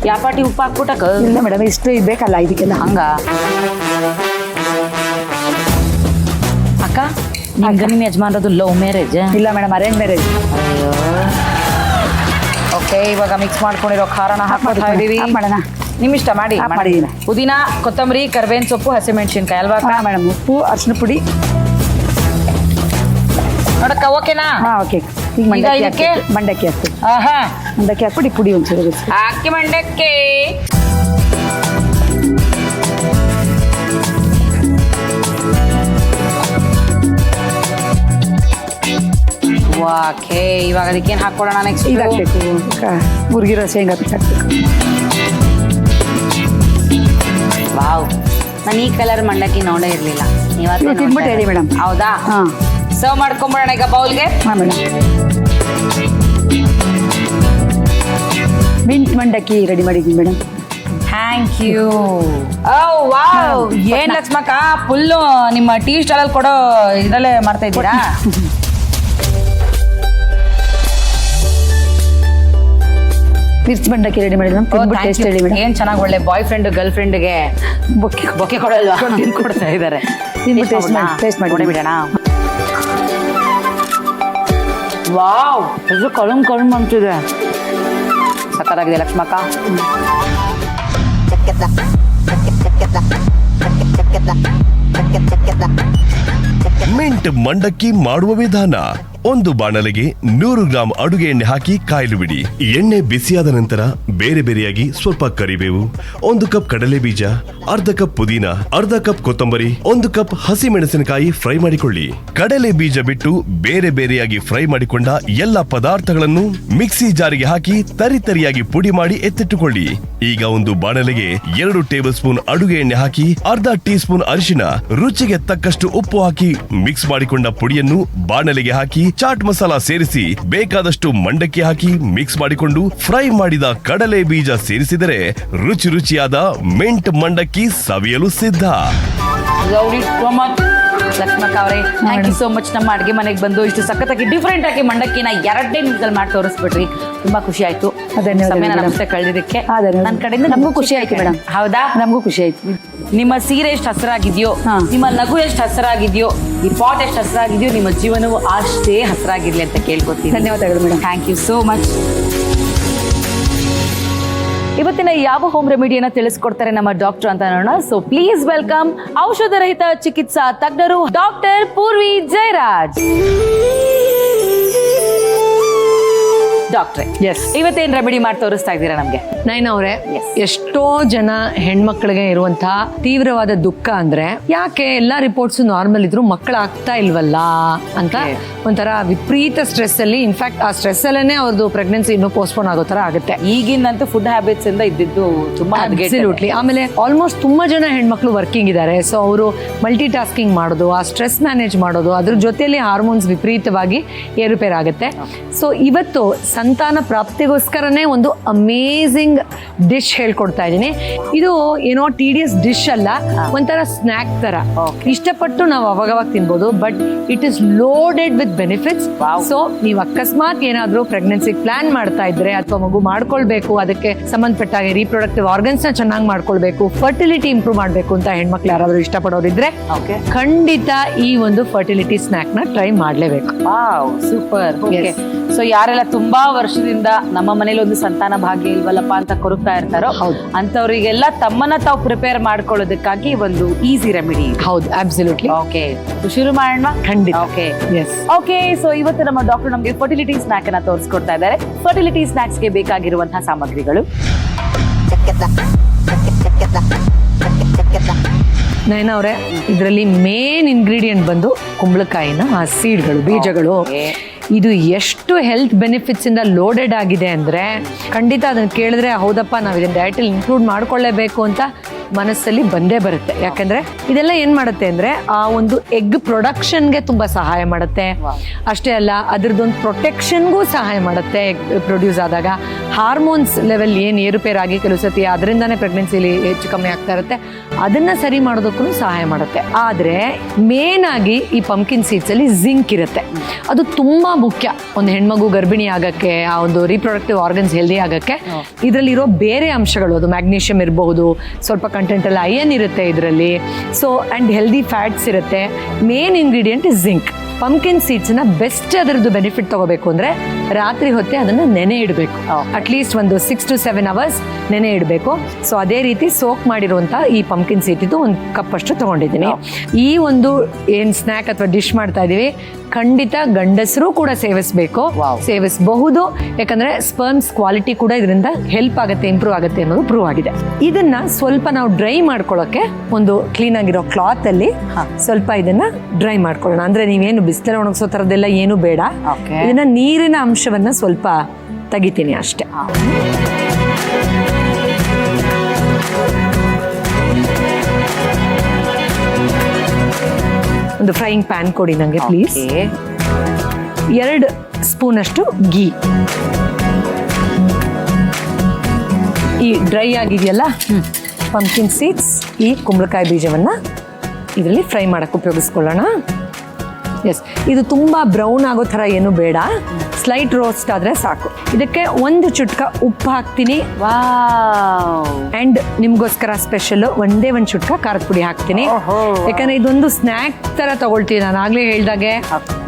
ಯಾಪಾಟಿ ಉಪ್ಪು ಹಾಕ್ಬಿಟ್ಟಕ್ಕ? ಇಲ್ಲ ಮೇಡಮ್, ಇಷ್ಟು ಬೇಕಲ್ಲ ಇದಕ್ಕೆಲ್ಲ. ಹಂಗ ಅಕ್ಕ, ನಿಮ್ಮ ಯಜಮಾನ್ರದ್ದು ಲವ್ ಮ್ಯಾರೇಜ್? ಇಲ್ಲ ಮೇಡಮ್, ಅರೇಂಜ್ ಮ್ಯಾರೇಜ್. ಓಕೆ, ಇವಾಗ ಮಿಕ್ಸ್ ಮಾಡ್ಕೊಂಡಿರೋ ಖಾರನ ಹಾಕ್ತಾ ಇದೀವಿ. ಮಾಡೋಣ. ನಿಮ್ಮಿಷ್ಟ ಮಾಡಿ. ಮಾಡಿದ್ದೀನಿ. ಪುದೀನ, ಕೊತ್ತಂಬರಿ, ಕರ್ಬೇವಿನ ಸೊಪ್ಪು, ಹಸಿಮೆಣಸಿನ್ಕಾಯಿ ಅಲ್ವಾ ಅಕ್ಕ? ಮೇಡಮ್ ಉಪ್ಪು ಅರಿಶಿನ ಪುಡಿ. ನೋಡಕ್ಕ ಓಕೆನಾ? ಓಕೆ. ಈಗ ಇದಕ್ಕೆ ಮಂಡಕ್ಕಿ ಹಾಕ್ತೀವಿ. ಆಹಾ, ಮಂಡಕ್ಕಿ ಹಾಕ್ಬಿಟ್ಟು ಪುಡಿ ಒಂಚೂರು ಹಾಕಿ ಮಂಡಕ್ಕಿ. ಓಕೆ, ಇವಾಗ ಅದಕ್ಕೇನು ಹಾಕೊಳ್ಳೋಣ ನೆಕ್ಸ್ಟ್? ಇದು ಹಾಕ್ಬೇಕು, ಮುರುಗಿರೋ ಶೇಂಗಾ ಹಾಕ್ಬೇಕು. ವಾವ್, ನಾನು ಈ ಕಲರ್ ಮಂಡಕ್ಕಿ ನೋಡೇ ಇರ್ಲಿಲ್ಲ. ಇವತ್ತು ತಿಂದ್ಬಿಟ್ಟು ಹೇಳಿ ಮೇಡಮ್. ಹೌದಾ? ಹಾಂ, ಸರ್ವ್ ಮಾಡ್ಕೊಂಬಿಡೋಣ ಈಗ ಬೌಲ್ಗೆ. ಹಾಂ ಮೇಡಮ್. ಮಿಂಟ್ ಮಂಡಕ್ಕಿ ರೆಡಿ ಮಾಡಿದ್ದೀನಿ ಮೇಡಮ್. Thank you. ವಾವ್, ಏನ್ ಲಕ್ಷ್ಮಕ್ಕ ಫುಲ್ಲು ನಿಮ್ಮ ಟೀ ಸ್ಟಾಲಲ್ಲಿ ಕೊಡೋ ಇದರಲ್ಲೇ ಮಾಡ್ತಾ ಇದ್ದೀರಾ? ಮಿರ್ಚಿ ಮಂಡಕ್ಕಿ ರೆಡಿ ಮಾಡಿ ಮೇಡಮ್. ತಿಂದ್ಬಿಟ್ಟು ಟೇಸ್ಟ್ ಹೇಳಿ ಮೇಡಮ್. ಏನ್ ಚೆನ್ನಾಗಿ ಒಳ್ಳೆ ಬಾಯ್ ಫ್ರೆಂಡ್ ಗರ್ಲ್ ಫ್ರೆಂಡ್ಗೆ ಬೊಕ್ಕೆ ಕೊಡಲ್ವಾ ಕೊಡ್ತಾ ಇದ್ದಾರೆ. ತಿಂದ್ಬಿಟ್ಟು ಟೇಸ್ಟ್ ಮಾಡಿ ಬಿಡೋಣ. ವಾವ್, ಇದು ಕಳುಮ್ ಅಂತಿದೆ. ಸಕ್ಕತ್ತಾಗಿದೆ ಲಕ್ಷ್ಮಕ್ಕ. ಮಿಂಟ್ ಮಂಡಕ್ಕಿ ಮಾಡುವ ವಿಧಾನ: ಒಂದು ಬಾಣಲೆಗೆ 100 ಗ್ರಾಂ ಅಡುಗೆ ಎಣ್ಣೆ ಹಾಕಿ ಕಾಯಲು ಬಿಡಿ. ಎಣ್ಣೆ ಬಿಸಿಯಾದ ನಂತರ ಬೇರೆ ಬೇರೆಯಾಗಿ ಸ್ವಲ್ಪ ಕರಿಬೇವು, 1 ಕಪ್ ಕಡಲೆ ಬೀಜ, ಅರ್ಧ ಕಪ್ ಪುದೀನ, ಅರ್ಧ ಕಪ್ ಕೊತ್ತಂಬರಿ, 1 ಕಪ್ ಹಸಿ ಮೆಣಸಿನಕಾಯಿ ಫ್ರೈ ಮಾಡಿಕೊಳ್ಳಿ. ಕಡಲೆ ಬೀಜ ಬಿಟ್ಟು ಬೇರೆ ಬೇರೆಯಾಗಿ ಫ್ರೈ ಮಾಡಿಕೊಂಡ ಎಲ್ಲ ಪದಾರ್ಥಗಳನ್ನು ಮಿಕ್ಸಿ ಜಾರಿಗೆ ಹಾಕಿ ತರಿತರಿಯಾಗಿ ಪುಡಿ ಮಾಡಿ ಎತ್ತಿಟ್ಟುಕೊಳ್ಳಿ. ಈಗ ಒಂದು ಬಾಣಲೆಗೆ 2 ಟೇಬಲ್ ಸ್ಪೂನ್ ಅಡುಗೆ ಎಣ್ಣೆ ಹಾಕಿ ಅರ್ಧ ಟೀ ಸ್ಪೂನ್ ಅರಿಶಿನ, ರುಚಿಗೆ ತಕ್ಕಷ್ಟು ಉಪ್ಪು ಹಾಕಿ ಮಿಕ್ಸ್ ಮಾಡಿಕೊಂಡ ಪುಡಿಯನ್ನು ಬಾಣಲೆಗೆ ಹಾಕಿ ಚಾಟ್ ಮಸಾಲ ಸೇರಿಸಿ ಬೇಕಾದಷ್ಟು ಮಂಡಕ್ಕಿ ಹಾಕಿ ಮಿಕ್ಸ್ ಮಾಡಿಕೊಂಡು ಫ್ರೈ ಮಾಡಿದ ಕಡಲೆ ಬೀಜ ಸೇರಿಸಿದರೆ ರುಚಿಯಾದ ಮಿಂಟ್ ಮಂಡಕ್ಕಿ ಸವಿಯಲು ಸಿದ್ಧ. ಲಕ್ಷ್ಮಕ್ಕ ಅವರೇ, ಥ್ಯಾಂಕ್ ಯು ಸೋ ಮಚ್. ನಮ್ಮ ಅಡುಗೆ ಮನೆಗೆ ಬಂದು ಇಷ್ಟು ಸಖತ್ತಾಗಿ ಡಿಫ್ರೆಂಟ್ ಆಗಿ ಮಂಡಕ್ಕಿನ 2 ನಿಮಿಷದಲ್ಲಿ ಮಾಡಿ ತೋರಿಸ್ಬಿಟ್ರಿ. ತುಂಬಾ ಖುಷಿ ಆಯ್ತು. ಸಮಯ ನಮಸ್ತೆ ಕಳೆದಿದ್ದಕ್ಕೆ ನನ್ನ ಕಡೆಯಿಂದ ನಮಗೂ ಖುಷಿ ಆಯ್ತು ಮೇಡಮ್. ಹೌದಾ? ನಮಗೂ ಖುಷಿ ಆಯ್ತು. ನಿಮ್ಮ ಸೀರೆ ಎಷ್ಟು ಹಸಿರಾಗಿದೆಯೋ, ನಿಮ್ಮ ನಗು ಎಷ್ಟು ಹಸಿರಾಗಿದೆಯೋ, ಈ ಪಾಟ್ ಎಷ್ಟು ಹಸಿರಾಗಿದೆಯೋ, ನಿಮ್ಮ ಜೀವನವು ಅಷ್ಟೇ ಹಸಿರಾಗಿರ್ಲಿ ಅಂತ ಕೇಳ್ಕೊತೀನಿ. ಧನ್ಯವಾದಗಳು madam. Thank you so much. ಇವತ್ತಿನ ಯಾವ ಹೋಮ್ ರೆಮಿಡಿಯನ್ನ ತಿಳಿಸ್ಕೊಡ್ತಾರೆ ನಮ್ಮ ಡಾಕ್ಟರ್ ಅಂತ ನೋಡೋಣ. ಸೊ ಪ್ಲೀಸ್ ವೆಲ್ಕಮ್ ಔಷಧ ರಹಿತ ಚಿಕಿತ್ಸಾ ತಜ್ಞರು ಡಾಕ್ಟರ್ ಪೂರ್ವಿ ಜಯರಾಜ್. ಡಾಕ್ಟ್ರೆ, ಇವತ್ತೇನ್ ರೆಮಿಡಿ ಮಾಡಿ ತೋರಿಸ್ತಾ ಇದ್ದೀರಾ ನಮ್ಗೆ? ನೈನ್ ಅವರೇ, ಎಷ್ಟೋ ಜನ ಹೆಣ್ಮಕ್ಳಿಗೆ ಇರುವಂತಹ ತೀವ್ರವಾದ ದುಃಖ ಅಂದ್ರೆ ಯಾಕೆ ಎಲ್ಲಾ ರಿಪೋರ್ಟ್ಸ್ ನಾರ್ಮಲ್ ಇದ್ರು ಮಕ್ಕಳು ಆಗ್ತಾ ಇಲ್ವಲ್ಲ ಅಂತ ಒಂಥರ ವಿಪರೀತ ಸ್ಟ್ರೆಸ್ ಅಲ್ಲಿ, ಇನ್ಫ್ಯಾಕ್ಟ್ ಆ ಸ್ಟ್ರೆಸ್ ಅಲ್ಲೇನೆ ಅವ್ರದ್ದು ಪ್ರೆಗ್ನೆನ್ಸಿ ಇನ್ನೂ ಪೋಸ್ಟ್ಪೋನ್ ಆಗೋ ತರ ಆಗುತ್ತೆ. ಈಗಿನಂತೂ ಫುಡ್ ಹ್ಯಾಬಿಟ್ಸ್ ಇಂದ ಇದ್ದಿದ್ದು ತುಂಬಾ ಅಬ್ಸಲ್ಯೂಟ್ಲಿ. ಆಮೇಲೆ ಆಲ್ಮೋಸ್ಟ್ ತುಂಬಾ ಜನ ಹೆಣ್ಮಕ್ಳು ವರ್ಕಿಂಗ್ ಇದ್ದಾರೆ. ಸೊ ಅವರು ಮಲ್ಟಿ ಟಾಸ್ಕಿಂಗ್ ಮಾಡೋದು, ಆ ಸ್ಟ್ರೆಸ್ ಮ್ಯಾನೇಜ್ ಮಾಡೋದು, ಅದ್ರ ಜೊತೆಯಲ್ಲಿ ಹಾರ್ಮೋನ್ಸ್ ವಿಪರೀತವಾಗಿ ಏರುಪೇರು ಆಗುತ್ತೆ. ಸೊ ಇವತ್ತು ಸಂತಾನ ಪ್ರಾಪ್ತಿಗೋಸ್ಕರನೇ ಒಂದು ಅಮೇಝಿಂಗ್ ಡಿಶ್ ಹೇಳ್ಕೊಡ್ತಾ ಇದ್ದೀನಿ. ಇದು ಏನೋ ಟಿಡಿಯಸ್ ಡಿಶ್ ಅಲ್ಲ, ಒಂಥರ ಸ್ನ್ಯಾಕ್ ತರ. ಇಷ್ಟಪಟ್ಟು ನಾವು ಅವಾಗವಾಗ ತಿನ್ಬೋದು, but it is loaded with benefits. So ನೀವು ಅಕಸ್ಮಾತ್ ಏನಾದ್ರೂ ಪ್ರೆಗ್ನೆನ್ಸಿ ಪ್ಲಾನ್ ಮಾಡ್ತಾ ಇದ್ರೆ ಅಥವಾ ಮಗು ಮಾಡ್ಕೊಳ್ಬೇಕು, ಅದಕ್ಕೆ ಸಂಬಂಧಪಟ್ಟಾಗ ರೀಪ್ರೊಡಕ್ಟಿವ್ ಆರ್ಗನ್ಸ್ ನ ಚೆನ್ನಾಗಿ ಮಾಡ್ಕೊಳ್ಬೇಕು, ಫರ್ಟಿಲಿಟಿ ಇಂಪ್ರೂವ್ ಮಾಡ್ಬೇಕು ಅಂತ ಹೆಣ್ಮಕ್ಳು ಯಾರಾದ್ರೂ ಇಷ್ಟಪಡೋರಿದ್ರೆ ಖಂಡಿತ ಈ ಒಂದು ಫರ್ಟಿಲಿಟಿ ಸ್ನ್ಯಾಕ್ ನ ಟ್ರೈ ಮಾಡ್ಲೇಬೇಕು. ಸೂಪರ್. ಸೊ ಯಾರೆಲ್ಲ ತುಂಬಾ ವರ್ಷದಿಂದ ನಮ್ಮ ಮನೇಲಿ ಒಂದು ಸಂತಾನ ಭಾಗ್ಯ ಇಲ್ವಲ್ಲಪ್ಪ ಅಂತ ಕೊರಗ್ತಾ ಇರ್ತಾರೋ, ಅಂತವ್ರಿಗೆಲ್ಲ ತಮ್ಮನ್ನ ತಾವು ಪ್ರಿಪೇರ್ ಮಾಡ್ಕೊಳ್ಳೋದಕ್ಕಾಗಿ ಒಂದು ಈಸಿ ರೆಮಿಡಿ. ಹೌದು, ಅಬ್ಸಲ್ಯೂಟ್ಲಿ. ಓಕೆ, ಶುರು ಮಾಡೋಣ. ಖಂಡಿತ. ಓಕೆ, ಸೊ ಇವತ್ತು ನಮ್ಮ ಡಾಕ್ಟರ್ ನಮಗೆ ಫರ್ಟಿಲಿಟಿ ಸ್ನ್ಯಾಕ್ ಅನ್ನ ತೋರಿಸ್ಕೊಡ್ತಾ ಇದ್ದಾರೆ. ಫರ್ಟಿಲಿಟಿ ಸ್ನ್ಯಾಕ್ಸ್ ಗೆ ಬೇಕಾಗಿರುವಂತಹ ಸಾಮಗ್ರಿಗಳು: ನಯನ ಅವರೇ, ಇದರಲ್ಲಿ ಮೇನ್ ಇಂಗ್ರೀಡಿಯೆಂಟ್ ಬಂದು ಕುಂಬಳಕಾಯಿನ ಸೀಡ್ಗಳು, ಬೀಜಗಳು. ಇದು ಎಷ್ಟು ಹೆಲ್ತ್ ಬೆನಿಫಿಟ್ಸ್ ಇಂದ ಲೋಡೆಡ್ ಆಗಿದೆ ಅಂದ್ರೆ ಖಂಡಿತ ಅದನ್ನ ಕೇಳಿದ್ರೆ ಹೌದಪ್ಪ ನಾವು ಇದನ್ನ ಡಯಟಲ್ಲಿ ಇನ್ಕ್ಲೂಡ್ ಮಾಡ್ಕೊಳ್ಳೇಬೇಕು ಅಂತ ಮನಸ್ಸಲ್ಲಿ ಬಂದೇ ಬರುತ್ತೆ. ಯಾಕಂದ್ರೆ ಇದೆಲ್ಲ ಏನ್ ಮಾಡುತ್ತೆ ಅಂದ್ರೆ ಆ ಒಂದು ಎಗ್ ಪ್ರೊಡಕ್ಷನ್ಗೆ ತುಂಬಾ ಸಹಾಯ ಮಾಡುತ್ತೆ. ಅಷ್ಟೇ ಅಲ್ಲ, ಅದ್ರದ್ದೊಂದು ಪ್ರೊಟೆಕ್ಷನ್ಗೂ ಸಹಾಯ ಮಾಡುತ್ತೆ. ಎಗ್ ಪ್ರೊಡ್ಯೂಸ್ ಆದಾಗ ಹಾರ್ಮೋನ್ಸ್ ಲೆವೆಲ್ ಏನ್ ಏರುಪೇರಾಗಿ ಕೆಲವು ಸತಿ ಅದರಿಂದಾನೇ ಪ್ರೆಗ್ನೆನ್ಸಿಲಿ ಹೆಚ್ಚು ಕಮ್ಮಿ ಆಗ್ತಾ ಇರುತ್ತೆ, ಅದನ್ನ ಸರಿ ಮಾಡೋದಕ್ಕೂ ಸಹಾಯ ಮಾಡುತ್ತೆ. ಆದ್ರೆ ಮೇನ್ ಆಗಿ ಈ ಪಂಪ್ಕಿನ್ ಸೀಡ್ಸ್ ಅಲ್ಲಿ ಜಿಂಕ್ ಇರುತ್ತೆ. ಅದು ತುಂಬಾ ಮುಖ್ಯ ಒಂದು ಹೆಣ್ಮಗು ಗರ್ಭಿಣಿ ಆಗಕ್ಕೆ, ಆ ಒಂದು ರೀಪ್ರೊಡಕ್ಟಿವ್ ಆರ್ಗನ್ಸ್ ಹೆಲ್ದಿ ಆಗಕ್ಕೆ. ಇದರಲ್ಲಿರೋ ಬೇರೆ ಅಂಶಗಳು, ಅದು ಮ್ಯಾಗ್ನೀಷಿಯಂ ಇರಬಹುದು, ಸ್ವಲ್ಪ ಕಂಟೆಂಟ್ ಅಲ್ಲಿ ಐರನ್ ಇರುತ್ತೆ ಇದರಲ್ಲಿ. ಸೊ ಅಂಡ್ ಹೆಲ್ದಿ ಫ್ಯಾಟ್ಸ್ ಇರುತ್ತೆ. Main ingredient is zinc. Pumpkin seeds ನ ಬೆಸ್ಟ್ ಅದರದ್ದು ಬೆನಿಫಿಟ್ ತಗೋಬೇಕು ಅಂದ್ರೆ ರಾತ್ರಿ ಹೊತ್ತೆ ಅದನ್ನ ನೆನೆ ಇಡಬೇಕು. ಅಟ್ಲೀಸ್ಟ್ ಒಂದು 6 to 7 hours ನೆನೆ ಇಡಬೇಕು. ಸೊ ಅದೇ ರೀತಿ ಸೋಕ್ ಮಾಡಿರುವಂತ ಈ ಪಂಪ್ಕಿನ್ ಸೀಡ್ ಇದು ಒಂದು ಕಪ್ ಅಷ್ಟು ತಗೊಂಡಿದ್ದೀನಿ. ಈ ಒಂದು ಏನ್ ಸ್ನಾಕ್ ಅಥವಾ ಡಿಶ್ ಮಾಡ್ತಾ ಇದೀವಿ, ಖಂಡಿತ ಗಂಡಸರು ಕೂಡ ಸೇವಿಸಬಹುದು. ಯಾಕಂದ್ರೆ ಸ್ಪರ್ಮ್ಸ್ ಕ್ವಾಲಿಟಿ ಕೂಡ ಇದರಿಂದ ಹೆಲ್ಪ್ ಆಗುತ್ತೆ, ಇಂಪ್ರೂವ್ ಆಗುತ್ತೆ ಅನ್ನೋದು ಪ್ರೂವ್ ಆಗಿದೆ. ಇದನ್ನ ಸ್ವಲ್ಪ ನಾವು ಡ್ರೈ ಮಾಡ್ಕೊಳ್ಳೋಕೆ ಒಂದು ಕ್ಲೀನ್ ಆಗಿರೋ ಕ್ಲಾತ್ ಅಲ್ಲಿ ಸ್ವಲ್ಪ ಇದನ್ನ ಡ್ರೈ ಮಾಡ್ಕೊಳ್ಳೋಣ. ಅಂದ್ರೆ ನೀವೇನು ಬಿಸಿಲಲ್ಲಿ ಒಣಗಿಸೋ ತರದೆಲ್ಲ ಏನು ಬೇಡ. ಇದನ್ನ ನೀರಿನ ಅಂಶವನ್ನ ಸ್ವಲ್ಪ ತೆಗಿತೀನಿ ಅಷ್ಟೇ. ಒಂದು ಫ್ರೈಯಿಂಗ್ ಪ್ಯಾನ್ ಕೊಡಿ ನಂಗೆ ಪ್ಲೀಸ್. 2 ಸ್ಪೂನ್ ಅಷ್ಟು ಗೀ. ಈ ಡ್ರೈ ಆಗಿದೆಯಲ್ಲ ಪಂಪ್ಕಿನ್ ಸೀಡ್ಸ್, ಈ ಕುಂಬಳಕಾಯಿ ಬೀಜವನ್ನ ಇದರಲ್ಲಿ ಫ್ರೈ ಮಾಡಕ್ಕೆ ಉಪಯೋಗಿಸ್ಕೊಳ್ಳೋಣ. ಎಸ್, ಇದು ತುಂಬಾ ಬ್ರೌನ್ ಆಗೋ ಥರ ಏನು ಬೇಡ, ಸ್ಲೈಟ್ ರೋಸ್ಟ್ ಆದ್ರೆ ಸಾಕು. ಇದಕ್ಕೆ 1 ಚುಟ್ಕ ಉಪ್ಪು ಹಾಕ್ತೀನಿ. ಅಂಡ್ ನಿಮ್ಗೋಸ್ಕರ ಸ್ಪೆಷಲ್ ಒಂದೇ 1 ಚುಟ್ಕ ಖಾರದ ಪುಡಿ ಹಾಕ್ತೀನಿ. ಯಾಕಂದ್ರೆ ಇದೊಂದು ಸ್ನ್ಯಾಕ್ ತರ ತಗೊಳ್ತೀನಿ. ನಾನು ಆಗ್ಲೇ ಹೇಳ್ದಾಗೆ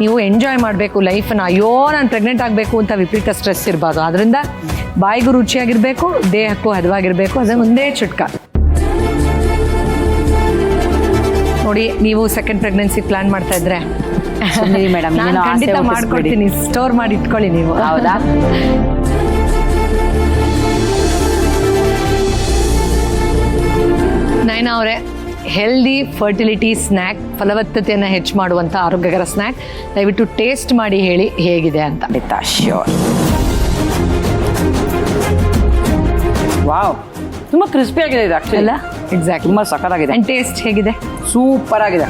ನೀವು ಎಂಜಾಯ್ ಮಾಡಬೇಕು ಲೈಫ್ನ. ಅಯ್ಯೋ ನಾನು ಪ್ರೆಗ್ನೆಂಟ್ ಆಗಬೇಕು ಅಂತ ವಿಪರೀತ ಸ್ಟ್ರೆಸ್ ಇರಬಾರ್ದು. ಅದರಿಂದ ಬಾಯಿಗೂ ರುಚಿಯಾಗಿರ್ಬೇಕು, ದೇಹಕ್ಕೂ ಹದವಾಗಿರ್ಬೇಕು. ಅದನ್ನ ಒಂದೇ ಚುಟ್ಕ ನೋಡಿ. ನೀವು ಸೆಕೆಂಡ್ ಪ್ರೆಗ್ನೆನ್ಸಿ ಪ್ಲಾನ್ ಮಾಡ್ತಾ ಇದ್ರೆ ಮೇಡಮ್ ನಾನು ಖಂಡಿತ ಮಾಡ್ಕೊಡ್ತೀನಿ. ಸ್ಟೋರ್ ಮಾಡಿ ಇಟ್ಕೊಳ್ಳಿ ನೀವು. ಹೌದಾ? ನಯನಾ ಅವರೇ, ಹೆಲ್ದಿ ಫರ್ಟಿಲಿಟಿ ಸ್ನ್ಯಾಕ್, ಫಲವತ್ತತೆಯನ್ನು ಹೆಚ್ಚು ಮಾಡುವಂಥ ಆರೋಗ್ಯಕರ ಸ್ನ್ಯಾಕ್, ದಯವಿಟ್ಟು ಟೇಸ್ಟ್ ಮಾಡಿ ಹೇಳಿ ಹೇಗಿದೆ ಅಂತ. ಶ್ಯೂರ್. ವಾವ್, ತುಂಬಾ ಕ್ರಿಸ್ಪಿ ಆಗಿದೆ ಇದು ಆಕ್ಚುಲಿ. ಅಲ್ಲ, ಎಕ್ಸಾಕ್ಟ್, ತುಂಬಾ ಸಖತ್ತಾಗಿದೆ. ಅಂಡ್ ಟೇಸ್ಟ್ ಹೇಗಿದೆ? ಸೂಪರ್ ಆಗಿದೆ.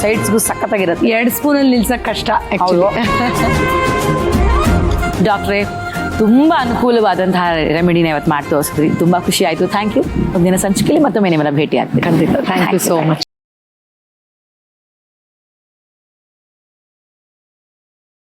ಸೈಡ್ಸ್ಗೂ ಸಖತ್ತಾಗಿರುತ್ತೆ. 2 ಸ್ಪೂನಲ್ಲಿ ನಿಲ್ಸಕ್ ಕಷ್ಟ ಆಕ್ಚುಲಿ. ಡಾಕ್ಟ್ರೇ, ತುಂಬಾ ಅನುಕೂಲವಾದಂತಹ ರೆಮಿಡಿನ ಇವತ್ತು ಮಾಡಿ ತೋರಿಸಿದ್ರಿ. ತುಂಬಾ ಖುಷಿ ಆಯ್ತು. Thank you. ಒಂದಿನ ಸಂಚಿಕೆಯಲ್ಲಿ ಮತ್ತೊಮ್ಮೆ ನಿಮ್ಮನ್ನ ಭೇಟಿ ಆಗ್ತೀನಿ. ಖಂಡಿತ. Thank you so much.